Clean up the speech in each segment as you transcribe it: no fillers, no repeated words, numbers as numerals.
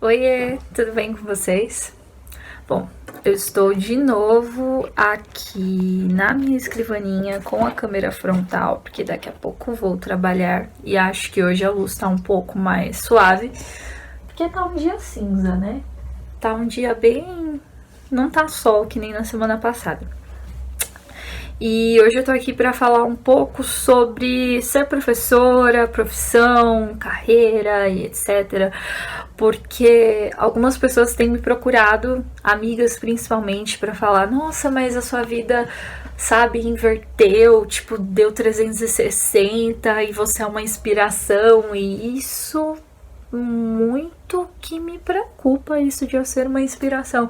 Oiê, tudo bem com vocês? Bom, eu estou de novo aqui na minha escrivaninha com a câmera frontal, porque daqui a pouco vou trabalhar e acho que hoje a luz tá um pouco mais suave, porque tá um dia cinza, né? Tá um dia bem... não tá sol que nem na semana passada. E hoje eu tô aqui para falar um pouco sobre ser professora, profissão, carreira e etc. Porque algumas pessoas têm me procurado, amigas principalmente, para falar: nossa, mas a sua vida, sabe, inverteu, tipo, deu 360 e você é uma inspiração. E isso muito que me preocupa, isso de eu ser uma inspiração.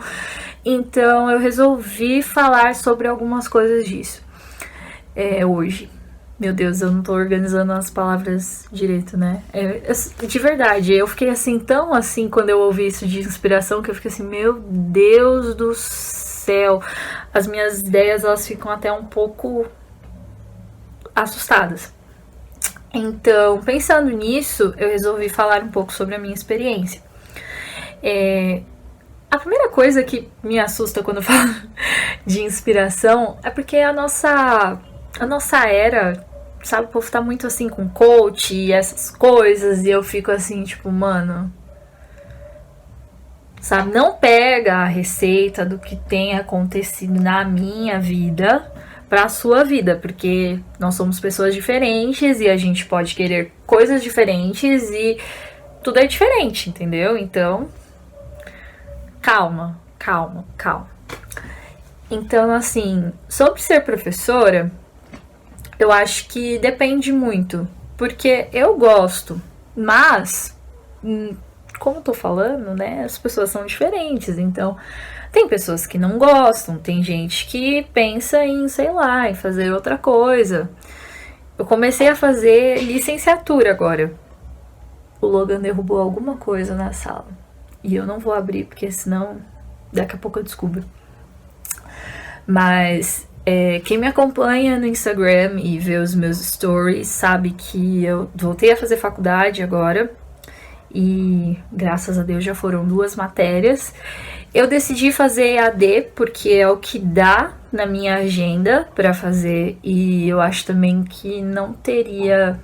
Então eu resolvi falar sobre algumas coisas disso hoje. Meu Deus, eu não tô organizando as palavras direito, né? De verdade, eu fiquei assim, tão assim, quando eu ouvi isso de inspiração, que eu fiquei assim, meu Deus do céu. As minhas ideias, elas ficam até um pouco assustadas. Então, pensando nisso, eu resolvi falar um pouco sobre a minha experiência. A primeira coisa que me assusta quando eu falo de inspiração é porque a nossa era, sabe, o povo tá muito assim com coach e essas coisas, e eu fico assim, tipo, mano, sabe, não pega a receita do que tem acontecido na minha vida pra sua vida, porque nós somos pessoas diferentes e a gente pode querer coisas diferentes e tudo é diferente, entendeu? Então, calma, calma, calma. Então, assim, sobre ser professora, eu acho que depende muito, porque eu gosto, mas, como eu tô falando, né, as pessoas são diferentes, então tem pessoas que não gostam, tem gente que pensa em, sei lá, em fazer outra coisa. Eu comecei a fazer licenciatura agora. O Logan derrubou alguma coisa na sala e eu não vou abrir, porque senão daqui a pouco eu descubro. Mas quem me acompanha no Instagram e vê os meus stories sabe que eu voltei a fazer faculdade agora. E graças a Deus já foram 2 matérias. Eu decidi fazer EAD porque é o que dá na minha agenda para fazer. E eu acho também que não teria...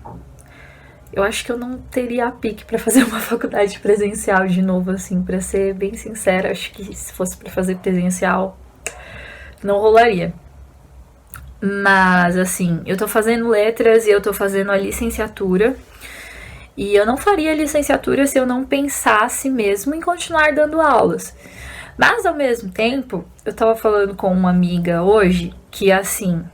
Eu acho que eu não teria a pique para fazer uma faculdade presencial de novo, assim, para ser bem sincera. Acho que se fosse para fazer presencial, não rolaria. Mas, assim, eu tô fazendo letras e eu tô fazendo a licenciatura. E eu não faria licenciatura se eu não pensasse mesmo em continuar dando aulas. Mas, ao mesmo tempo, eu tava falando com uma amiga hoje que, assim,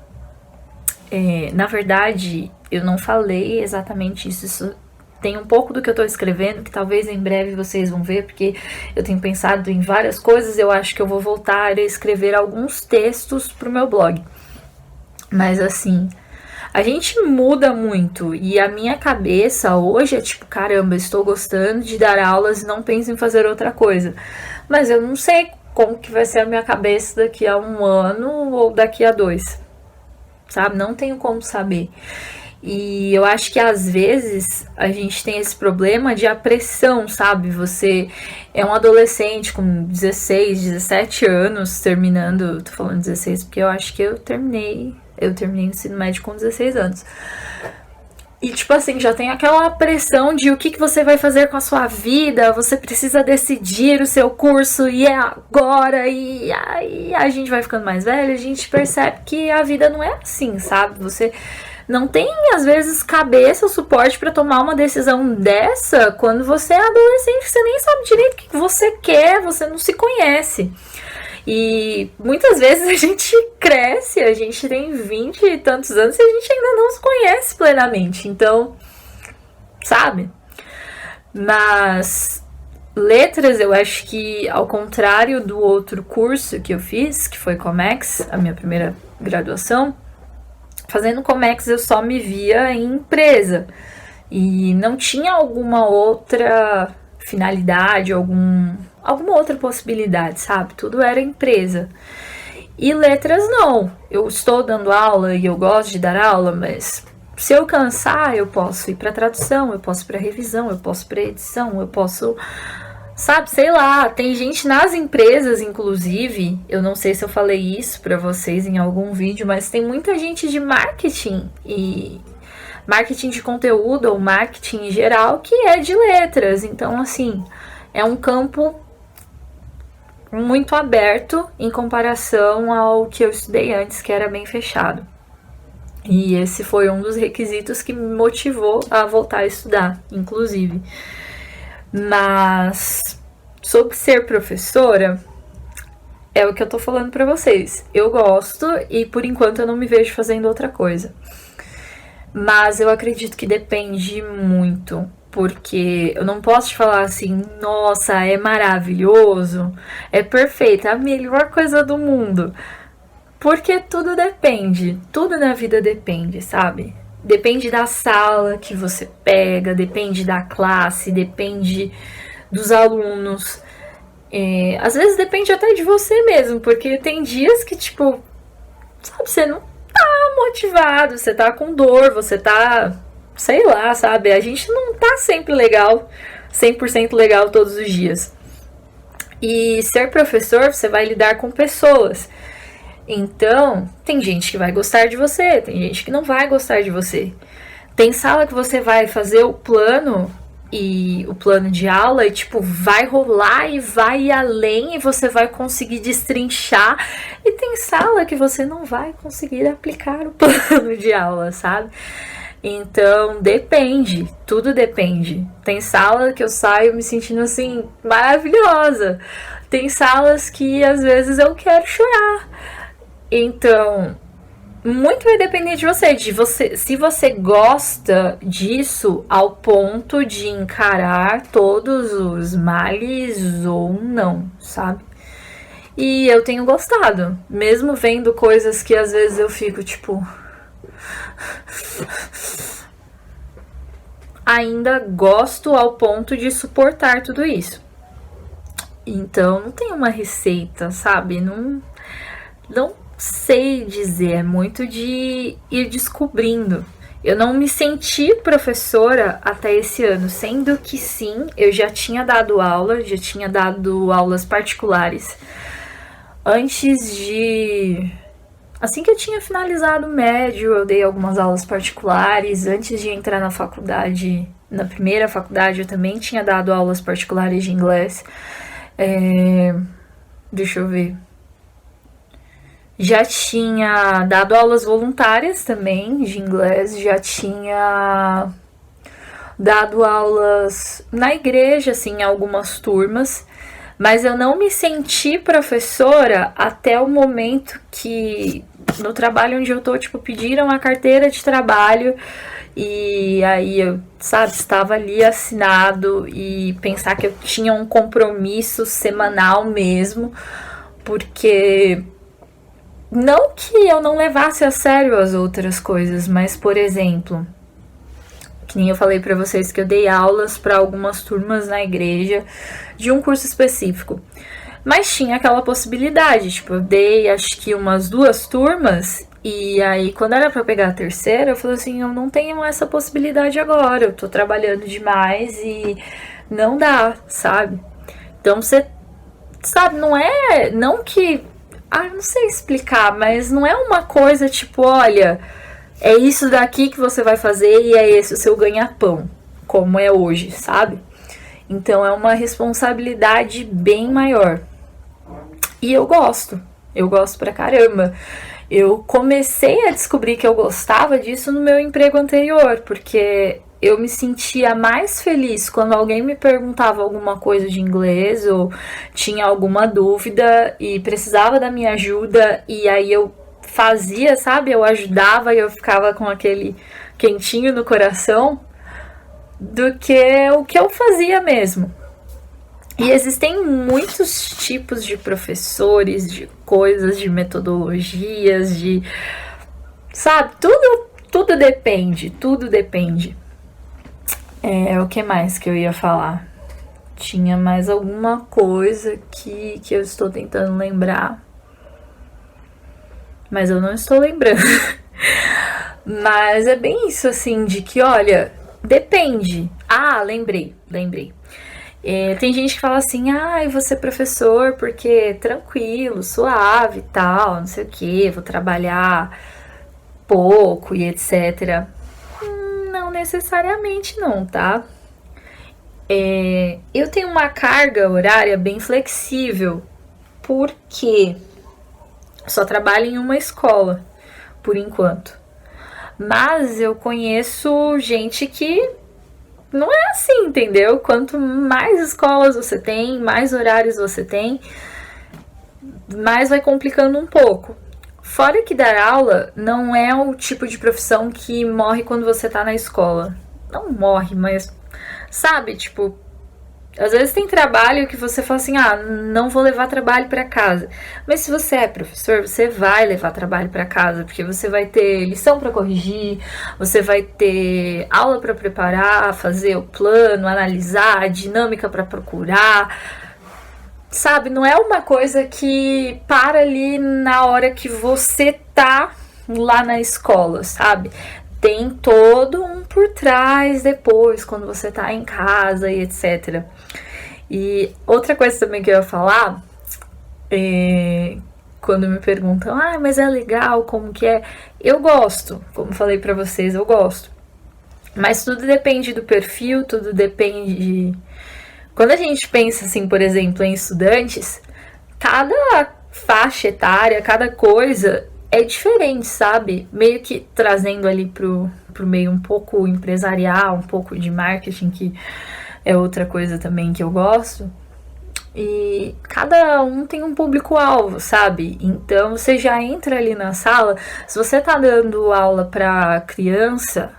na verdade, eu não falei exatamente isso. Isso tem um pouco do que eu tô escrevendo, que talvez em breve vocês vão ver, porque eu tenho pensado em várias coisas. Eu acho que eu vou voltar a escrever alguns textos pro meu blog. Mas, assim, a gente muda muito e a minha cabeça hoje é tipo, caramba, estou gostando de dar aulas e não penso em fazer outra coisa. Mas eu não sei como que vai ser a minha cabeça daqui a 1 ano ou daqui a 2, sabe? Não tenho como saber. E eu acho que às vezes a gente tem esse problema de pressão, sabe? Você é um adolescente com 16, 17 anos terminando, tô falando 16 porque eu acho que eu terminei o ensino médio com 16 anos. E, tipo assim, já tem aquela pressão de o que você vai fazer com a sua vida, você precisa decidir o seu curso e é agora. E aí a gente vai ficando mais velho, a gente percebe que a vida não é assim, sabe? Você não tem, às vezes, cabeça, suporte para tomar uma decisão dessa quando você é adolescente, você nem sabe direito o que você quer, você não se conhece. E muitas vezes a gente cresce, a gente tem 20 e tantos anos e a gente ainda não se conhece plenamente. Então, sabe? Mas letras, eu acho que ao contrário do outro curso que eu fiz, que foi Comex, a minha primeira graduação, fazendo Comex eu só me via em empresa. E não tinha alguma outra finalidade, alguma outra possibilidade, sabe? Tudo era empresa. E letras não. Eu estou dando aula e eu gosto de dar aula, mas se eu cansar, eu posso ir para tradução, eu posso ir para revisão, eu posso ir para edição, eu posso Sabe, sei lá, tem gente nas empresas, inclusive, eu não sei se eu falei isso pra vocês em algum vídeo, mas tem muita gente de marketing e marketing de conteúdo ou marketing em geral que é de letras. Então, assim, é um campo muito aberto em comparação ao que eu estudei antes, que era bem fechado. E esse foi um dos requisitos que me motivou a voltar a estudar, inclusive. Mas sobre ser professora, é o que eu tô falando pra vocês. Eu gosto e por enquanto eu não me vejo fazendo outra coisa. Mas eu acredito que depende muito, porque eu não posso te falar assim, nossa, é maravilhoso, é perfeito, é a melhor coisa do mundo. Porque tudo depende, tudo na vida depende, sabe? Depende da sala que você pega, depende da classe, depende dos alunos. Às vezes depende até de você mesmo, porque tem dias que, tipo, sabe, você não tá motivado, você tá com dor, você tá, sei lá, sabe? A gente não tá sempre legal, 100% legal todos os dias. E ser professor, você vai lidar com pessoas. Então, tem gente que vai gostar de você, tem gente que não vai gostar de você. Tem sala que você vai fazer o plano e o plano de aula e tipo vai rolar e vai além e você vai conseguir destrinchar. E tem sala que você não vai conseguir aplicar o plano de aula, sabe? Então, depende, tudo depende. Tem sala que eu saio me sentindo assim maravilhosa. Tem salas que às vezes eu quero chorar. Então, muito vai depender de você, se você gosta disso ao ponto de encarar todos os males ou não, sabe? E eu tenho gostado, mesmo vendo coisas que às vezes eu fico tipo. Ainda gosto ao ponto de suportar tudo isso. Então, não tem uma receita, sabe? Não sei dizer, é muito de ir descobrindo. Eu não me senti professora até esse ano, sendo que sim, eu já tinha dado aula, já tinha dado aulas particulares. Antes de... Assim que eu tinha finalizado o médio, eu dei algumas aulas particulares. Antes de entrar na faculdade, na primeira faculdade, eu também tinha dado aulas particulares de inglês. Deixa eu ver. Já tinha dado aulas voluntárias também de inglês, já tinha dado aulas na igreja, assim, em algumas turmas, mas eu não me senti professora até o momento que no trabalho onde eu tô, tipo, pediram a carteira de trabalho e aí eu, sabe, estava ali assinado e pensar que eu tinha um compromisso semanal mesmo, porque... Não que eu não levasse a sério as outras coisas, mas, por exemplo, que nem eu falei pra vocês que eu dei aulas para algumas turmas na igreja de um curso específico. Mas tinha aquela possibilidade, tipo, eu dei acho que umas 2 turmas e aí quando era pra pegar a terceira, eu falei assim, eu não tenho essa possibilidade agora, eu tô trabalhando demais e não dá, sabe? Então você, sabe, não que... eu não sei explicar, mas não é uma coisa tipo, olha, é isso daqui que você vai fazer e é esse o seu ganha-pão, como é hoje, sabe? Então é uma responsabilidade bem maior. E eu gosto pra caramba. Eu comecei a descobrir que eu gostava disso no meu emprego anterior, porque eu me sentia mais feliz quando alguém me perguntava alguma coisa de inglês ou tinha alguma dúvida e precisava da minha ajuda e aí eu fazia, sabe? Eu ajudava e eu ficava com aquele quentinho no coração do que o que eu fazia mesmo. E existem muitos tipos de professores, de coisas, de metodologias, de... Sabe? Tudo depende, tudo depende. O que mais que eu ia falar? Tinha mais alguma coisa que eu estou tentando lembrar. Mas eu não estou lembrando. Mas é bem isso, assim, de que, olha, depende. Lembrei. Tem gente que fala assim, ai, vou ser professor porque é tranquilo, suave e tal, não sei o que, vou trabalhar pouco e etc. Não necessariamente não, tá? Eu tenho uma carga horária bem flexível, porque só trabalho em uma escola, por enquanto. Mas eu conheço gente que não é assim, entendeu? Quanto mais escolas você tem, mais horários você tem, mais vai complicando um pouco. Fora que dar aula não é o tipo de profissão que morre quando você tá na escola. Não morre, mas sabe, tipo, às vezes tem trabalho que você fala assim, ah, não vou levar trabalho para casa. Mas se você é professor, você vai levar trabalho para casa, porque você vai ter lição para corrigir, você vai ter aula para preparar, fazer o plano, analisar, a dinâmica para procurar. Sabe, não é uma coisa que para ali na hora que você tá lá na escola, sabe? Tem todo um por trás depois, quando você tá em casa e etc. E outra coisa também que eu ia falar, quando me perguntam, ah, mas é legal, como que é? Eu gosto, como falei pra vocês, eu gosto. Mas tudo depende do perfil, tudo depende. Quando a gente pensa, assim, por exemplo, em estudantes, cada faixa etária, cada coisa é diferente, sabe? Meio que trazendo ali pro meio um pouco empresarial, um pouco de marketing, que é outra coisa também que eu gosto. E cada um tem um público-alvo, sabe? Então você já entra ali na sala, se você tá dando aula para criança,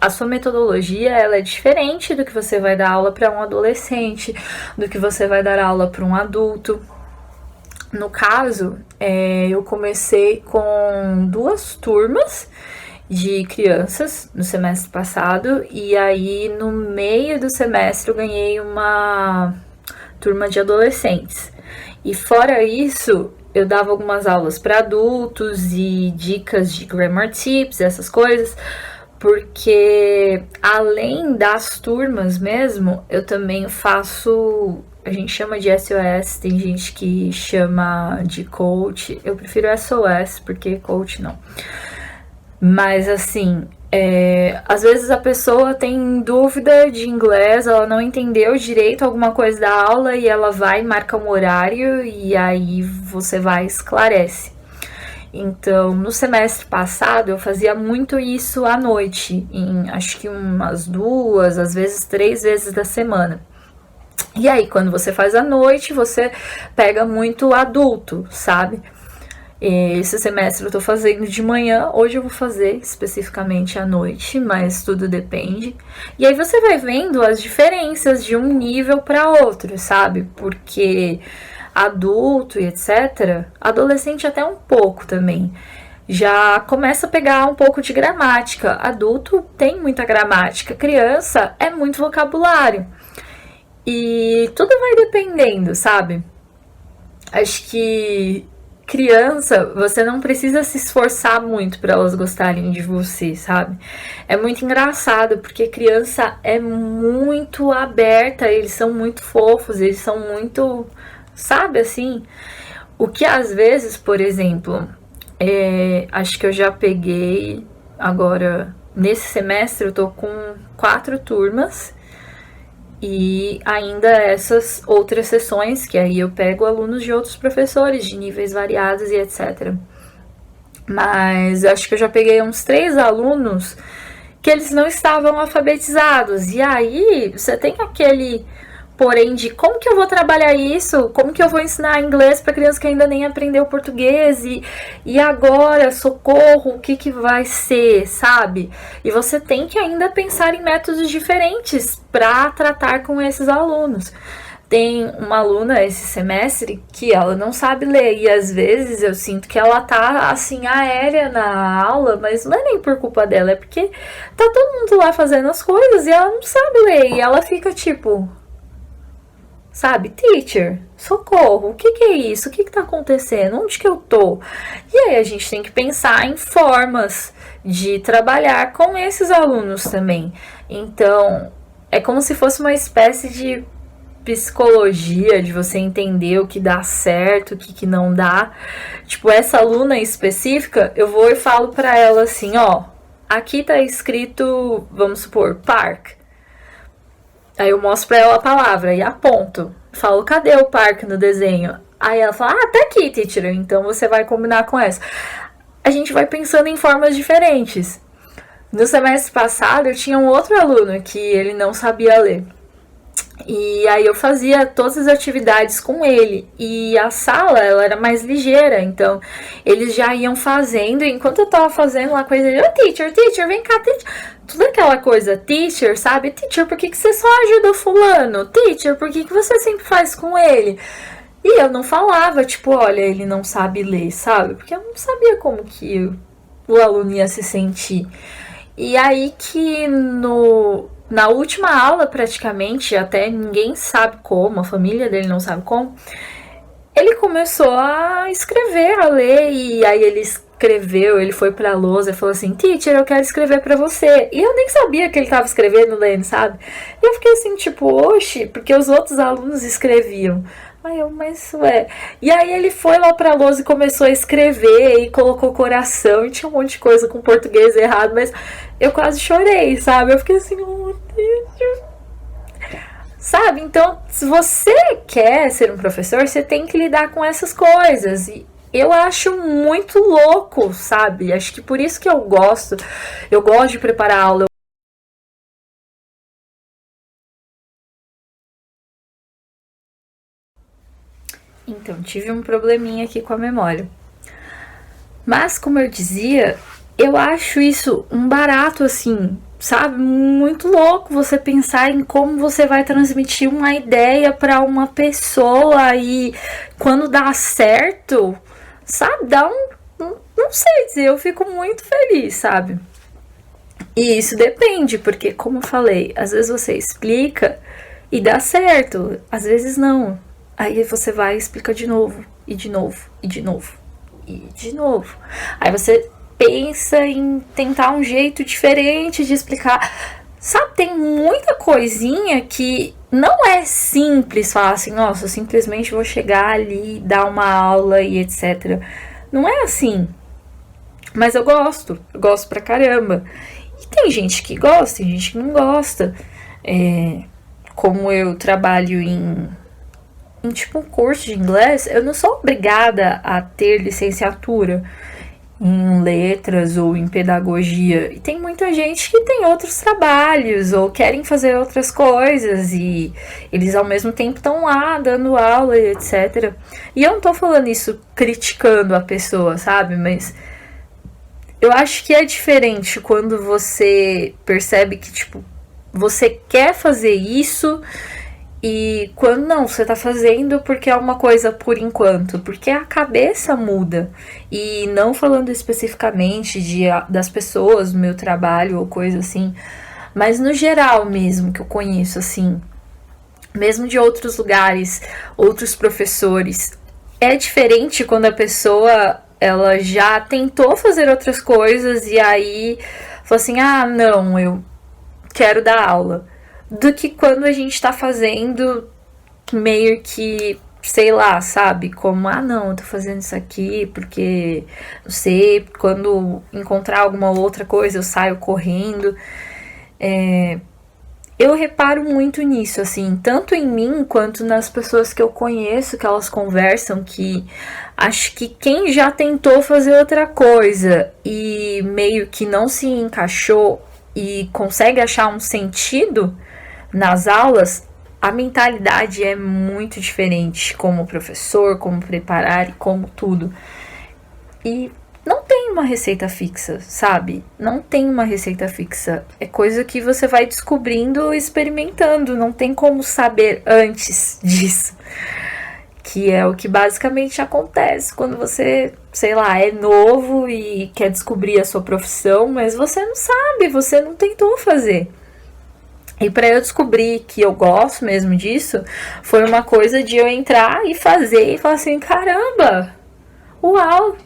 a sua metodologia ela é diferente do que você vai dar aula para um adolescente, do que você vai dar aula para um adulto. No caso, eu comecei com 2 turmas de crianças no semestre passado, e aí no meio do semestre eu ganhei uma turma de adolescentes. E fora isso, eu dava algumas aulas para adultos e dicas de grammar tips, essas coisas, porque além das turmas mesmo, eu também faço, a gente chama de SOS, tem gente que chama de coach, eu prefiro SOS porque coach não. Mas assim, às vezes a pessoa tem dúvida de inglês, ela não entendeu direito alguma coisa da aula e ela vai, marca um horário e aí você vai e esclarece. Então, no semestre passado, eu fazia muito isso à noite, em acho que umas 2, às vezes 3 vezes da semana. E aí, quando você faz à noite, você pega muito adulto, sabe? Esse semestre eu tô fazendo de manhã, hoje eu vou fazer especificamente à noite, mas tudo depende. E aí você vai vendo as diferenças de um nível para outro, sabe? Porque adulto e etc., adolescente até um pouco também, já começa a pegar um pouco de gramática. Adulto tem muita gramática, criança é muito vocabulário. E tudo vai dependendo, sabe? Acho que criança, você não precisa se esforçar muito para elas gostarem de você, sabe? É muito engraçado, porque criança é muito aberta, eles são muito fofos, eles são muito, sabe assim? O que às vezes, por exemplo, acho que eu já peguei agora, nesse semestre eu tô com 4 turmas e ainda essas outras sessões, que aí eu pego alunos de outros professores, de níveis variados e etc. Mas acho que eu já peguei uns 3 alunos que eles não estavam alfabetizados. E aí você tem aquele porém de como que eu vou trabalhar isso, como que eu vou ensinar inglês para criança que ainda nem aprendeu português e agora, socorro, o que que vai ser, sabe? E você tem que ainda pensar em métodos diferentes para tratar com esses alunos. Tem uma aluna esse semestre que ela não sabe ler e às vezes eu sinto que ela tá assim aérea na aula, mas não é nem por culpa dela, é porque tá todo mundo lá fazendo as coisas e ela não sabe ler e ela fica tipo, sabe, teacher, socorro, o que que é isso? O que que tá acontecendo? Onde que eu tô? E aí a gente tem que pensar em formas de trabalhar com esses alunos também. Então, é como se fosse uma espécie de psicologia, de você entender o que dá certo, o que não dá. Tipo, essa aluna específica, eu vou e falo pra ela assim, ó, aqui tá escrito, vamos supor, park. Aí eu mostro pra ela a palavra e aponto. Falo, cadê o park no desenho? Aí ela fala, tá aqui, teacher, então você vai combinar com essa. A gente vai pensando em formas diferentes. No semestre passado, eu tinha um outro aluno que ele não sabia ler. E aí eu fazia todas as atividades com ele. E a sala, ela era mais ligeira, então eles já iam fazendo. E enquanto eu tava fazendo lá com ele, oh, teacher, vem cá, teacher. Tudo aquela coisa, teacher, sabe? Teacher, por que você só ajuda o fulano? Teacher, por que você sempre faz com ele? E eu não falava, tipo, olha, ele não sabe ler, sabe? Porque eu não sabia como que o aluno ia se sentir. E aí que na última aula, praticamente, até ninguém sabe como, a família dele não sabe como, ele começou a escrever, a ler, e aí ele escreveu, ele foi pra lousa e falou assim, teacher, eu quero escrever pra você. E eu nem sabia que ele tava escrevendo, lendo, sabe? E eu fiquei assim, tipo, oxe, porque os outros alunos escreviam. Aí eu, mas ué. E aí ele foi lá pra lousa e começou a escrever e colocou coração e tinha um monte de coisa com português errado, mas eu quase chorei, sabe? Eu fiquei assim, oh Deus. Sabe? Então, se você quer ser um professor, você tem que lidar com essas coisas. E eu acho muito louco, sabe? Acho que por isso que eu gosto. Eu gosto de preparar aula. Então, tive um probleminha aqui com a memória. Mas, como eu dizia, eu acho isso um barato, assim, sabe? Muito louco você pensar em como você vai transmitir uma ideia para uma pessoa e quando dá certo, sabe? Dá não sei dizer, eu fico muito feliz, sabe? E isso depende, porque, como eu falei, às vezes você explica e dá certo, às vezes não. Aí você vai e explica de novo, e de novo, e de novo, e de novo. Aí você pensa em tentar um jeito diferente de explicar. Sabe, tem muita coisinha que não é simples falar assim, nossa, eu simplesmente vou chegar ali, dar uma aula e etc. Não é assim. Mas eu gosto pra caramba. E tem gente que gosta, tem gente que não gosta. Como eu trabalho em tipo um curso de inglês, eu não sou obrigada a ter licenciatura em letras ou em pedagogia. E tem muita gente que tem outros trabalhos ou querem fazer outras coisas e eles ao mesmo tempo estão lá dando aula e etc. E eu não tô falando isso criticando a pessoa, sabe? Mas eu acho que é diferente quando você percebe que, tipo, você quer fazer isso e quando não, você tá fazendo porque é uma coisa por enquanto, porque a cabeça muda. E não falando especificamente das pessoas do meu trabalho ou coisa assim, mas no geral mesmo que eu conheço, assim, mesmo de outros lugares, outros professores. É diferente quando a pessoa ela já tentou fazer outras coisas e aí falou assim, ah, não, eu quero dar aula, do que quando a gente tá fazendo meio que, sei lá, sabe? Como, ah, não, eu tô fazendo isso aqui porque, não sei, quando encontrar alguma outra coisa eu saio correndo. Eu reparo muito nisso, assim, tanto em mim quanto nas pessoas que eu conheço, que elas conversam, que acho que quem já tentou fazer outra coisa e meio que não se encaixou e consegue achar um sentido nas aulas, a mentalidade é muito diferente como professor, como preparar e como tudo. E não tem uma receita fixa, sabe? Não tem uma receita fixa. É coisa que você vai descobrindo experimentando. Não tem como saber antes disso. Que é o que basicamente acontece quando você, sei lá, é novo e quer descobrir a sua profissão, mas você não sabe, você não tentou fazer. E para eu descobrir que eu gosto mesmo disso, foi uma coisa de eu entrar e fazer e falar assim, caramba, uau,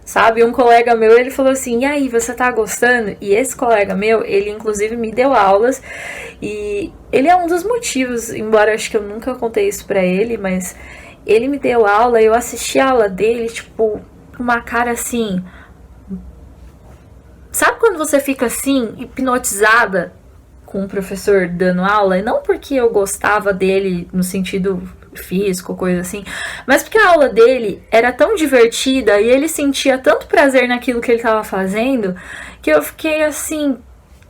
sabe? Um colega meu, ele falou assim, e aí, você tá gostando? E esse colega meu, ele inclusive me deu aulas, e ele é um dos motivos, embora acho que eu nunca contei isso pra ele, mas ele me deu aula, eu assisti a aula dele, tipo, com uma cara assim, sabe quando você fica assim, hipnotizada com o professor dando aula? E não porque eu gostava dele no sentido físico, coisa assim, mas porque a aula dele era tão divertida e ele sentia tanto prazer naquilo que ele estava fazendo, que eu fiquei assim,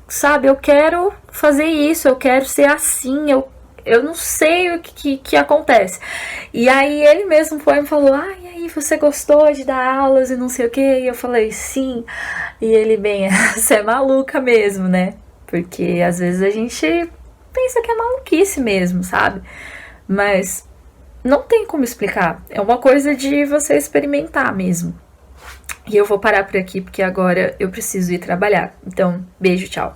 sabe, eu quero fazer isso, eu quero ser assim, eu não sei o que acontece. E aí ele mesmo foi e me falou, ah, e aí, você gostou de dar aulas e não sei o que? E eu falei, sim. E ele, bem, você é maluca mesmo, né? Porque às vezes a gente pensa que é maluquice mesmo, sabe? Mas não tem como explicar. É uma coisa de você experimentar mesmo. E eu vou parar por aqui porque agora eu preciso ir trabalhar. Então, beijo, tchau.